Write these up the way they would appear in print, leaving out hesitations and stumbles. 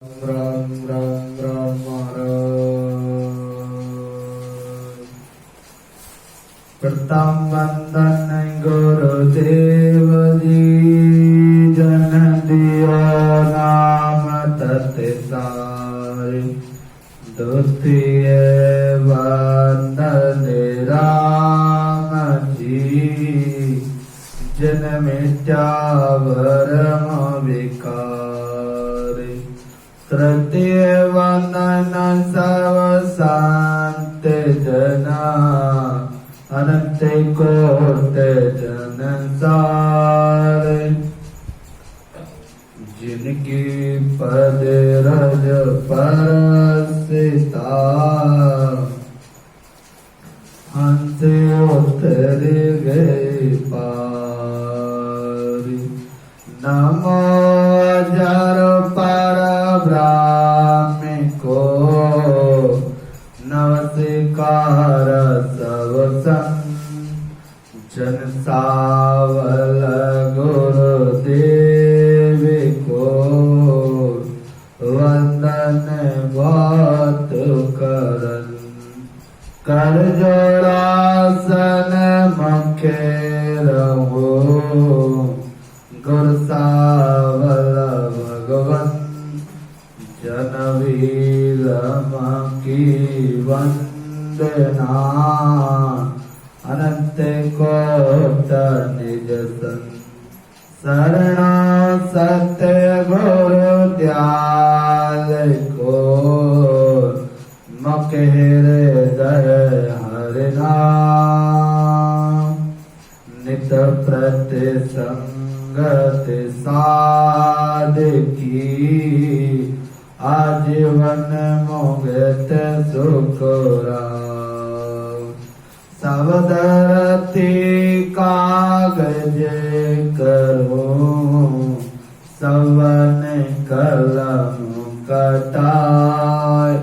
राम राम राम प्रथम वंदन गुरुदेव जी जन दियो नाम तत्सारे द्वितीय वंदन राम जी जन मिथ्यावरम विकार तृतीय वंदन सर्व संत जना अनंत कोट जन सारे जिनकी पद रज परसिता हंस उतर गए पार नमो जर पर ब्राह्म को नमस्कार सब जन सावल गुरुदेव को वंदन बहुत करन कर जोड़ासन मुखे रहो गुरु सावल भगवन जनवीर की वंदना अनंत कोट निज शरणा सत्य गुरु दयाल को मुखे हृदय हरिना नित प्रति संगत साधकी आजीवन मोगत सुखरा सबदरती कागज करो सवन कलम कटाय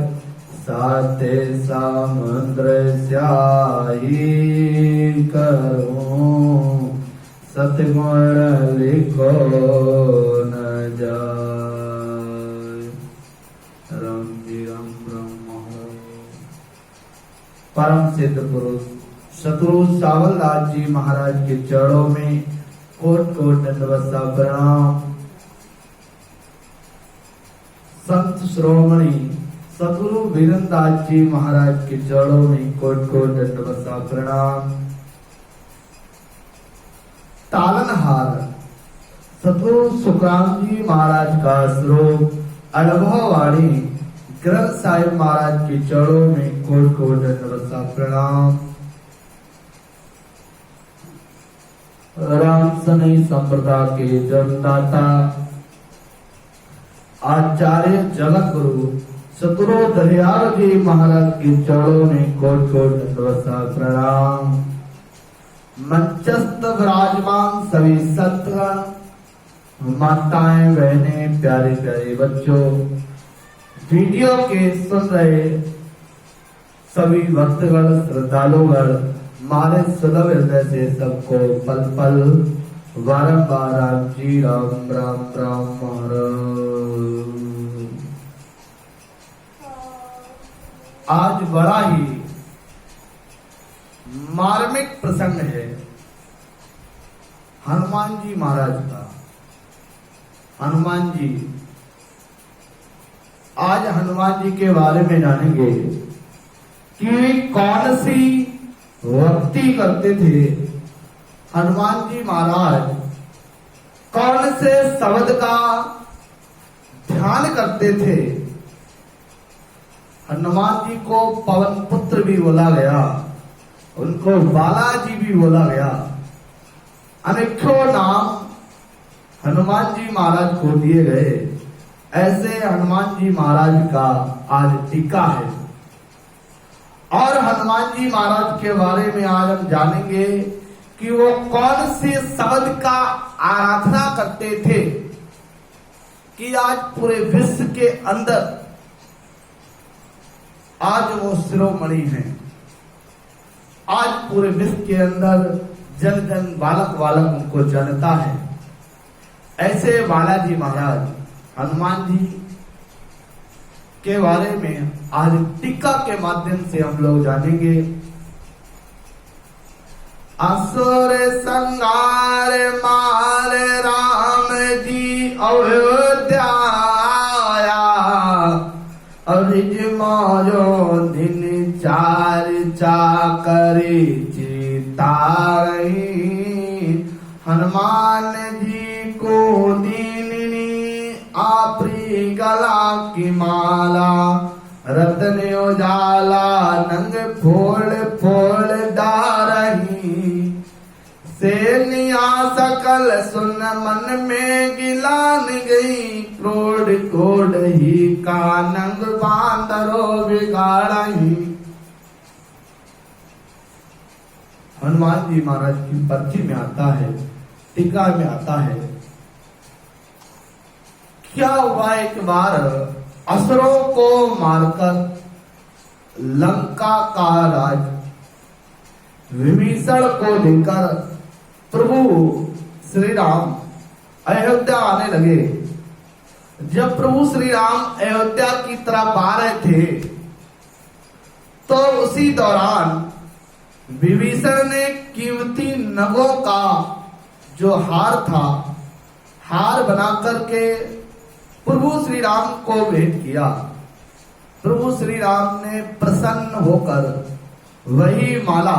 साते समुद्र स्याही करो सतगुण लिखो न जाय राम जी राम राम परम सिद्ध पुरुष शत्रु सावल दास जी महाराज के चरणों में कोट कोट दंडवत प्रणाम। संत श्रोमणी सतगुरु वीरेंद्र दास जी महाराज के चरणों में कोट कोट दंडवत प्रणाम। तालनहार सतगुरु सुखराम जी महाराज का स्वरूप अनुभव वाणी ग्रंथ साहिब महाराज के चरणों में कोट कोट दंडवत प्रणाम। राम सनई संप्रदाय के जन्मदाता आचार्य जगत गुरु सतगुरु दरियाल जी महाराज के चरणों में कोट कोट दंडवत प्रणाम। मंचस्थ विराजमान सभी सत्गण माताएं बहनें प्यारे प्यारे बच्चों वीडियो के सुन रहे सभी भक्तगण श्रद्धालुगण मारे सुलभ हृदय से सबको पल पल बारंबार राम जी राम राम राम महाराज। आज बड़ा ही मार्मिक प्रसंग है हनुमान जी महाराज का। हनुमान जी आज हनुमान जी के बारे में जानेंगे कि कौन सी भक्ति करते थे हनुमान जी महाराज, कौन से शब्द का ध्यान करते थे। हनुमान जी को पवन पुत्र भी बोला गया, उनको बालाजी भी बोला गया। अनेकों नाम हनुमान जी महाराज को दिए गए। ऐसे हनुमान जी महाराज का आज टीका है और हनुमान जी महाराज के बारे में आज हम जानेंगे कि वो कौन से शब्द का आराधना करते थे कि आज पूरे विश्व के अंदर आज वो शिरोमणि हैं। आज पूरे विश्व के अंदर जन जन बालक बालक उनको जानता है। ऐसे बालाजी महाराज हनुमान जी के बारे में आज टीका के माध्यम से हम लोग जानेंगे। असुर संहार मार राम जी अयोध्या आया, अरिज मारो दिन चार चाकरी चितारही, हनुमान जी को दीननी आपरी गला की माला, रतन उजाला नंग फोड़ फोड़ डारही, सेनिया सकल सुन मन में गिलान गई, क्रोड़ कोड ही का नंग बांदरो बिगाड़ही। हनुमान जी महाराज की पर्ची में आता है, टीका में आता है, क्या हुआ एक बार असुरों को मारकर लंका का राज विभीषण को लेकर प्रभु श्री राम अयोध्या आने लगे। जब प्रभु श्री राम अयोध्या की तरफ आ रहे थे तो उसी दौरान विभीषण ने कीमती नगों का जो हार था, हार बना करके प्रभु श्री राम को भेंट किया। प्रभु श्री राम ने प्रसन्न होकर वही माला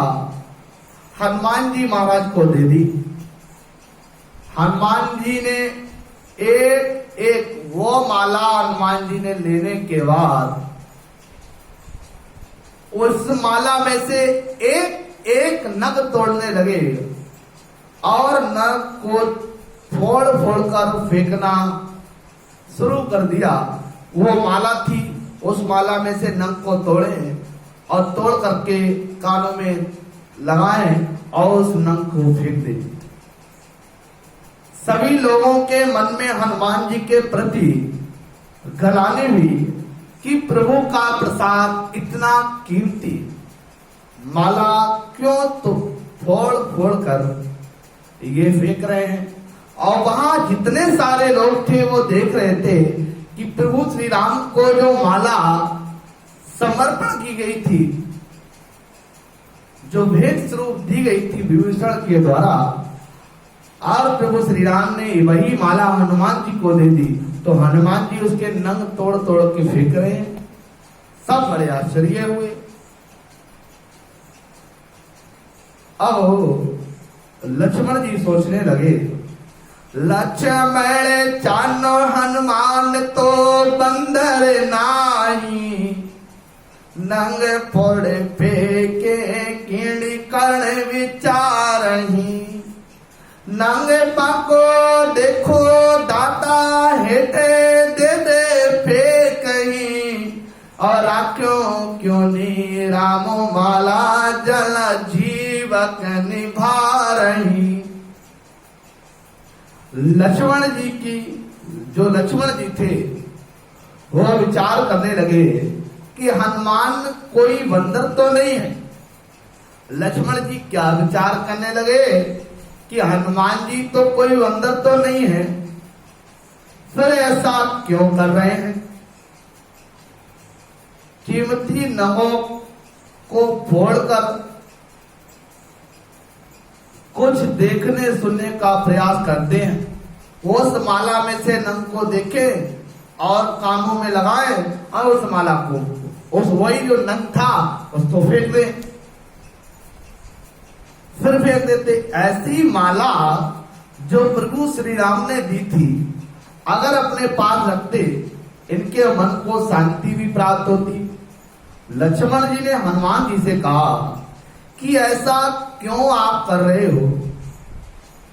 हनुमान जी महाराज को दे दी। हनुमान जी ने एक एक वो माला हनुमान जी ने लेने के बाद उस माला में से एक एक नग तोड़ने लगे और नग को फोड़ फोड़ कर फेंकना शुरू कर दिया। वो माला थी, उस माला में से नंग को तोड़े और तोड़ करके कानों में लगाए और उस नंग को फेंक दे। सभी लोगों के मन में हनुमान जी के प्रति गलानी हुई कि प्रभु का प्रसाद इतना कीमती माला क्यों तो फोड़ फोड़ कर ये फेंक रहे हैं। और वहां जितने सारे लोग थे वो देख रहे थे कि प्रभु श्री राम को जो माला समर्पण की गई थी, जो भेंट स्वरूप दी गई थी विभीषण के द्वारा, और प्रभु श्री राम ने वही माला हनुमान जी को दे दी, तो हनुमान जी उसके नंग तोड़ तोड़ के फेंक रहे हैं। सब बड़े आश्चर्य हुए। अब लक्ष्मण जी सोचने लगे, लक्ष्मण चानो हनुमान तो बंदर नाही, नंग फोड़ फेंके कीड़ी कर्ण विचारही, नंग पाको देखो दाता हेठे दे दे फेंकही, और राख्यो क्यों नी रामो माला जल जीवक निभा रही। लक्ष्मण जी की जो लक्ष्मण जी थे वो विचार करने लगे कि हनुमान कोई बंदर तो नहीं है। लक्ष्मण जी क्या विचार करने लगे कि हनुमान जी तो कोई बंदर तो नहीं है, फिर ऐसा क्यों कर रहे हैं। कीमती नगों को फोड़कर कुछ देखने सुनने का प्रयास करते हैं। उस माला में से नंग को देखें और कानों में लगाएं और उस माला को, उस वही जो नंग था उसको फेंक दें, फिर फेंक देते। ऐसी माला जो प्रभु श्री राम ने दी थी, अगर अपने पास रखते इनके मन को शांति भी प्राप्त होती। लक्ष्मण जी ने हनुमान जी से कहा कि ऐसा क्यों आप कर रहे हो,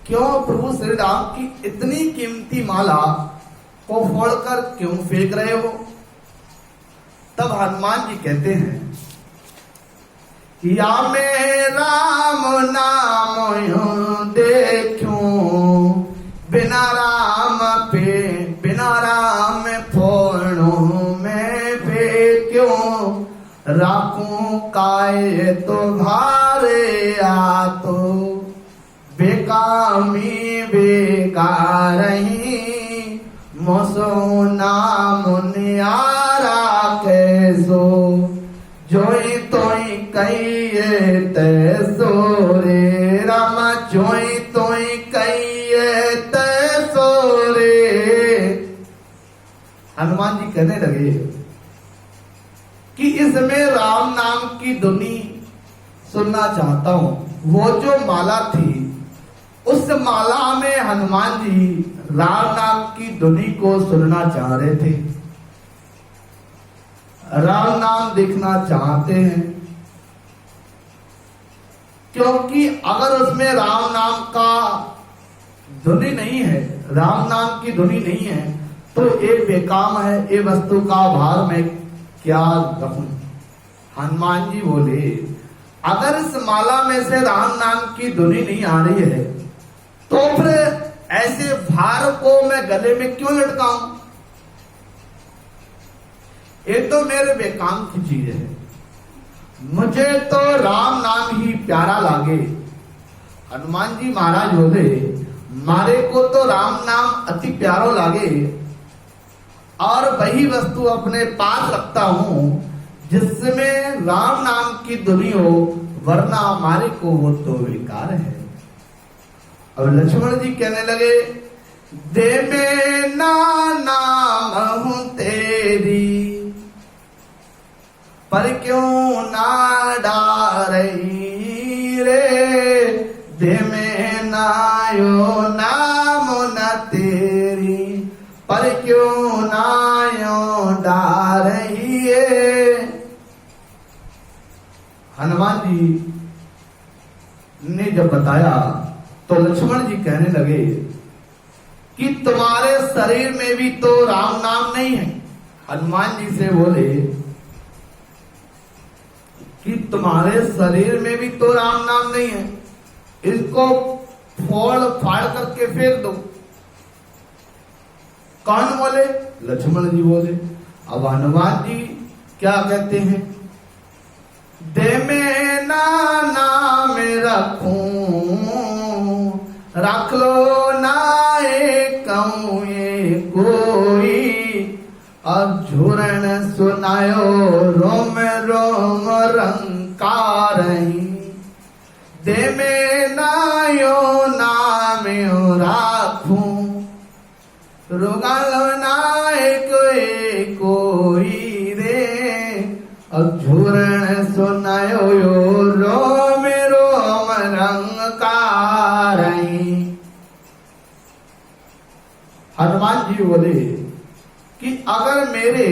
क्यों प्रभु श्री राम की इतनी कीमती माला को फोड़कर क्यों फेंक रहे हो। तब हनुमान जी कहते हैं, या मैं राम नाम यूं देखूं, बिना राम फोड़ूं मैं फेंक्यूं, राखूं काय तो भारे आ तो, बेकामी बेकार ही मोसो नाम नियारा हनुमान जी कहने लगे कि इसमें राम नाम की धुनी सुनना चाहता हूं। वो जो माला थी, उस माला में हनुमान जी राम नाम की धुनी को सुनना चाह रहे थे, राम नाम देखना चाहते हैं। क्योंकि अगर उसमें राम नाम का धुनी नहीं है, राम नाम की धुनी नहीं है, तो ये बेकाम है, ये वस्तु का भार मैं क्या रखूं। हनुमान जी बोले, अगर इस माला में से राम नाम की धुनी नहीं आ रही है, तो फिर ऐसे भार को मैं गले में क्यों लटकाऊं। ये तो मेरे बेकाम की चीज है, मुझे तो राम नाम ही प्यारा लागे। हनुमान जी महाराज बोले, मारे को तो राम नाम अति प्यारो लागे, और वही वस्तु अपने पास रखता हूं जिसमें राम नाम की धुनी हो, वरना हमारे को वो तो बेकार है। अब लक्ष्मण जी कहने लगे, दे में ना नाम हूं तेरी, पर क्यों ना डारही रे, दे में नायो नाम न तेरी, पर क्यों नायो डारही है। हनुमान जी ने जब बताया तो लक्ष्मण जी कहने लगे कि तुम्हारे शरीर में भी तो राम नाम नहीं है। हनुमान जी से बोले कि तुम्हारे शरीर में भी तो राम नाम नहीं है, इसको फोड़ फाड़ करके फेंक दो। कौन बोले? लक्ष्मण जी बोले। अब हनुमान जी क्या कहते हैं, दे में ना नाम रखूं, रख लो ना कहूं ये कोई, अब झूरण सुनायो रोम रोम रंकारही, दे में नायो नाम राखूं, रोगालो नायक कोई रे, अब झूरण सुनायो रोम रोम रंकारही। हनुमान जी बोले कि अगर मेरे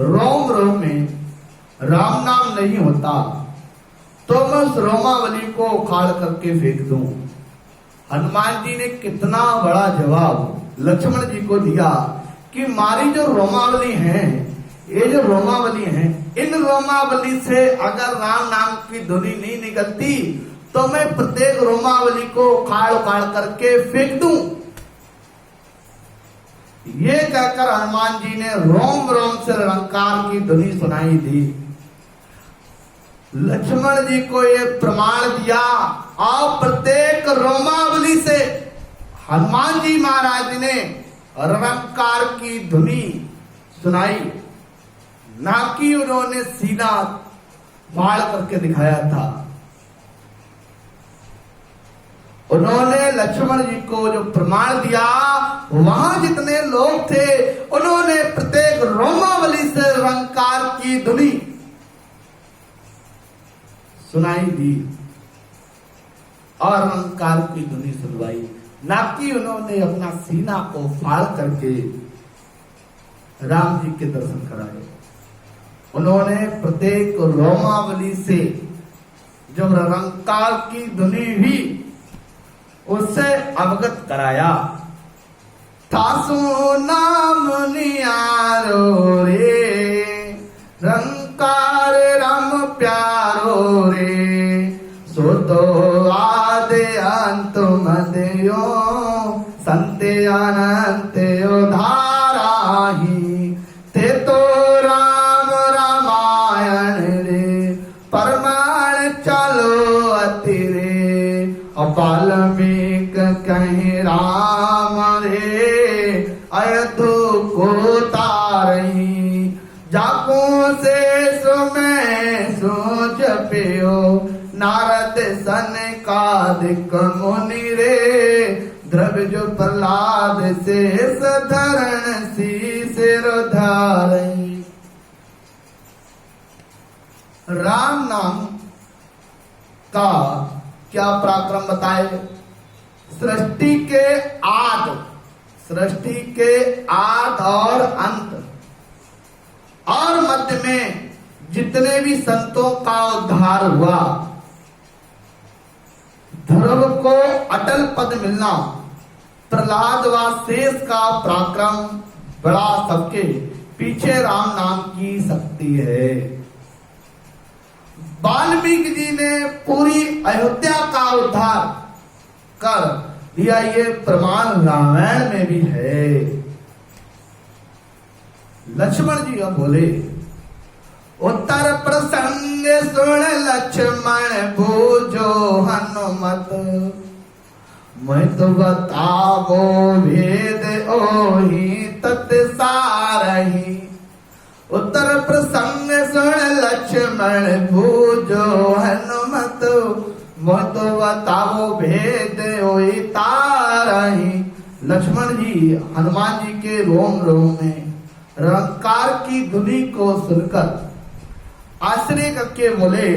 रोम रोम में राम नाम नहीं होता तो मैं उस रोमावली को उखाड़ करके फेंक दूं। हनुमान जी ने कितना बड़ा जवाब लक्ष्मण जी को दिया कि मारी जो रोमावली है, ये जो रोमावली है, इन रोमावली से अगर राम नाम की धुनी नहीं निकलती तो मैं प्रत्येक रोमावली को उखाड़ उखाड़ करके फेंक दूं। ये कहकर हनुमान जी ने रोम रोम से रंकार की धुनी सुनाई दी। लक्ष्मण जी को ये प्रमाण दिया और प्रत्येक रोमावली से हनुमान जी महाराज ने रंकार की धुनी सुनाई, ना कि उन्होंने सीधा फाड़ करके दिखाया था। उन्होंने लक्ष्मण जी को जो प्रमाण दिया, वहां जितने लोग थे उन्होंने प्रत्येक रोमावली से रंकार की धुनी सुनाई दी और रंकार की धुनी सुनवाई, ना कि उन्होंने अपना सीना को फाड़ करके राम जी के दर्शन कराए। उन्होंने प्रत्येक रोमावली से जो रंकार की धुनी हुई उससे अवगत कराया। तासु नाम नियारो रे, रंकार राम प्यारो रे, सो तो आदे अंत मदयो, संते अनंत्यो धाराही, ते तो राम रामायण रे, परमाण चलो अति रे, वाल्मीक कहीं राम रे, अयधु को तारही, जाको से सुमें सोच पियो, नारद सन का दिक मुनि रे, द्रविज प्रहलाद शेष धरण सिर धारई। राम नाम का क्या पराक्रम बताए? सृष्टि के आद और अंत और मध्य में जितने भी संतों का उद्धार हुआ, ध्रुव को अटल पद मिलना, प्रहलाद व शेष का पराक्रम बड़ा, सबके पीछे राम नाम की शक्ति है। वाल्मीकि जी ने पूरी अयोध्या का उद्धार कर दिया, ये प्रमाण रामायण में भी है। लक्ष्मण जी अब बोले, उत्तर प्रसंग सुन लक्ष्मण बूझो हनुमत, मैं तो बतावो भेद ओहि तत् सारहि। उत्तर प्रसंग सुन लक्ष्मण बूझो हनुमत, मैं तो बतावो भेद ओहि तारहि। लक्ष्मण जी हनुमान जी के रोम रोम में रंकार की धुनी को सुनकर आश्चर्य करके बोले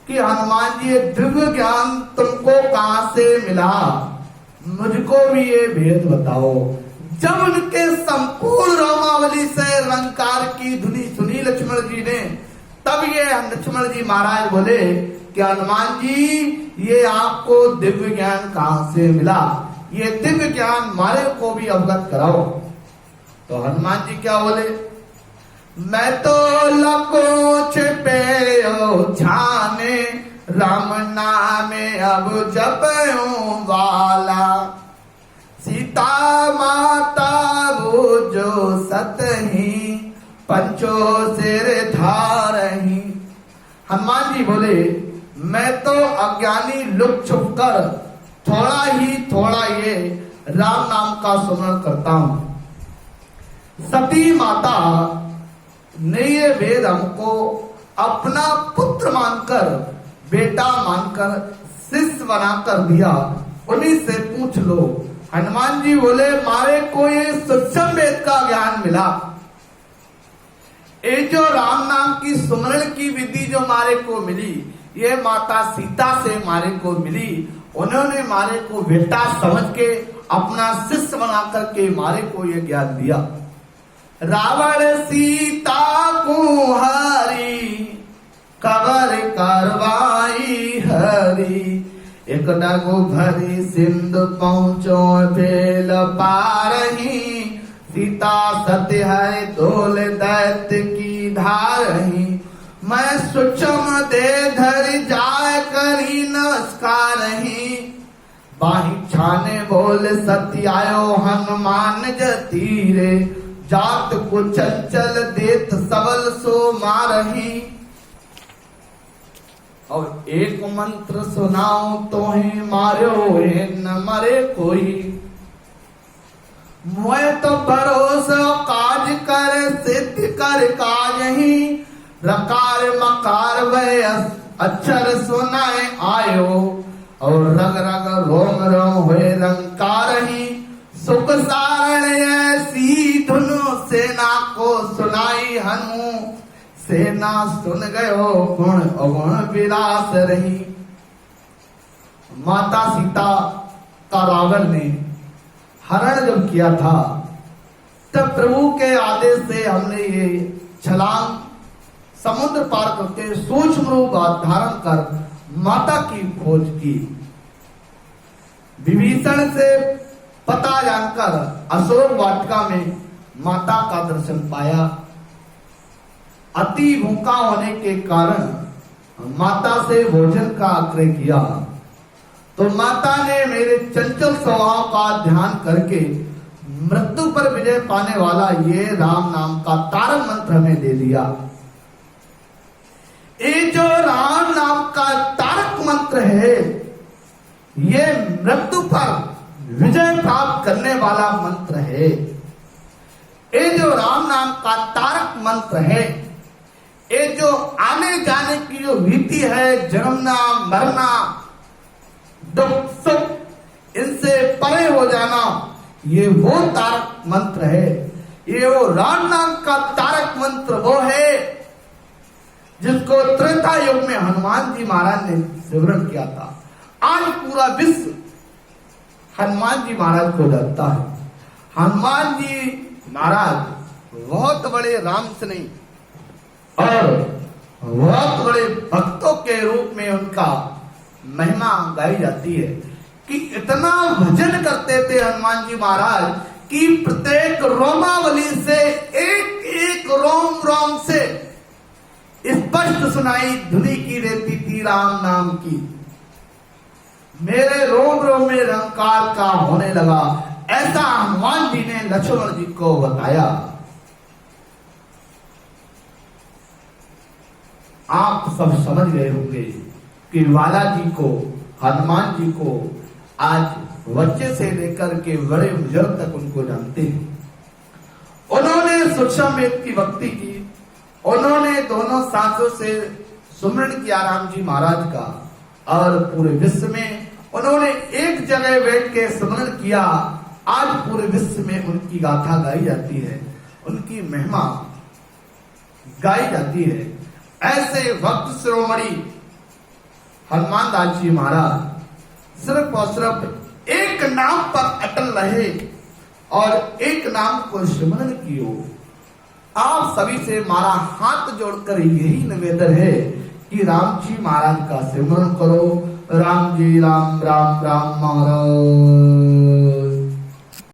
कि हनुमान जी ये दिव्य ज्ञान तुमको कहां से मिला, मुझको भी ये भेद बताओ। जब उनके संपूर्ण रोमावली से रंकार की धुनी सुनी लक्ष्मण जी ने, तब ये लक्ष्मण जी महाराज बोले कि हनुमान जी ये आपको दिव्य ज्ञान कहां से मिला, ये दिव्य ज्ञान हमारे को भी अवगत कराओ। तो हनुमान जी क्या बोले, मैं तो लको छिपे छाने, राम नामे अब जपऊं वाला, सीता माता बूझो सतही, पंचो सिर धारही। हनुमान जी बोले, मैं तो अज्ञानी लुक छुप कर थोड़ा ये राम नाम का सुमरण करता हूं। सती माता ने ये वेद हमको अपना पुत्र मानकर, बेटा मानकर, शिष्य बनाकर दिया, उन्हीं से पूछ लो। हनुमान जी बोले, मारे को ये सूक्ष्म वेद का ज्ञान मिला, ये जो राम नाम की सुमरण की विधि जो मारे को मिली, ये माता सीता से मारे को मिली। उन्होंने मारे को बेटा समझ के अपना शिष्य बनाकर के मारे को ये ज्ञान दिया। रावण सीता को हरी, कबर करवाई हरी, एक डगु भरी सिंधु पहुंचो भेल पारही, सीता सत्य है तोल दैत्य की धारही, मैं सूक्ष्म दे धरि जाय करी नमस्कारही, बाही छाने बोल सत्य आयो हनुमान जतीरे, जात को चंचल देत सबल सो मारही। और एक मंत्र सुनाओ तो ही मारो न मरे कोई, मैं तो भरोसा काज कर सिद्ध कर काज ही, रकार मकार वह अक्षर सुनाए आयो, और रग रग रोम रोम हुए रंकार ही, सुख सारण ऐसी धुनु सेना को सुनाई हनु, सेना सुन गयो गुण अगुण विलास रही। माता सीता का रावण ने हरण जब किया था, तब प्रभु के आदेश से हमने ये छलांग समुद्र पार करके सूक्ष्म रूप धारण कर माता की खोज की। विभीषण से पता जानकर अशोक वाटिका में माता का दर्शन पाया। अति भूखा होने के कारण माता से भोजन का आग्रह किया, तो माता ने मेरे चंचल स्वभाव का ध्यान करके मृत्यु पर विजय पाने वाला ये राम नाम का तारक मंत्र हमें दे दिया। ये जो राम नाम का तारक मंत्र है, ये मृत्यु पर विजय प्राप्त करने वाला मंत्र है। ये जो राम नाम का तारक मंत्र है, ये जो आने जाने की जो रीति है, जन्मना मरना दुख सुख इनसे परे हो जाना, ये वो तारक मंत्र है। ये वो राम नाम का तारक मंत्र वो है जिसको त्रेता युग में हनुमान जी महाराज ने सिमरण किया था। आज पूरा विश्व हनुमान जी महाराज को डरता है। हनुमान जी महाराज बहुत बड़े राम से नहीं और बहुत बड़े भक्तों के रूप में उनका महिमा गाई जाती है कि इतना भजन करते थे हनुमान जी महाराज कि प्रत्येक रोमावली से एक एक रोम रोम से स्पष्ट सुनाई धुनी की देती थी राम नाम की। मेरे रोम रोम में रंकार का होने लगा, ऐसा हनुमान जी ने लक्ष्मण जी को बताया। आप सब समझ गए होंगे कि बालाजी को, हनुमान जी को आज बच्चे से लेकर के बड़े बुजुर्ग तक उनको जानते हैं। उन्होंने सूक्ष्म वेद की भक्ति की, उन्होंने दोनों सांसों से सुमरण किया राम जी महाराज का, और पूरे विश्व में उन्होंने एक जगह बैठ के सुमरण किया। आज पूरे विश्व में उनकी गाथा गाई जाती है, उनकी महिमा गाई जाती है। ऐसे भक्त शिरोमणि हनुमान दास जी महाराज सिर्फ और सिर्फ एक नाम पर अटल रहे और एक नाम को स्मरण कियो। आप सभी से हमारा हाथ जोड़कर यही निवेदन है कि राम जी महाराज का सिमरण करो। राम जी राम राम राम महाराज।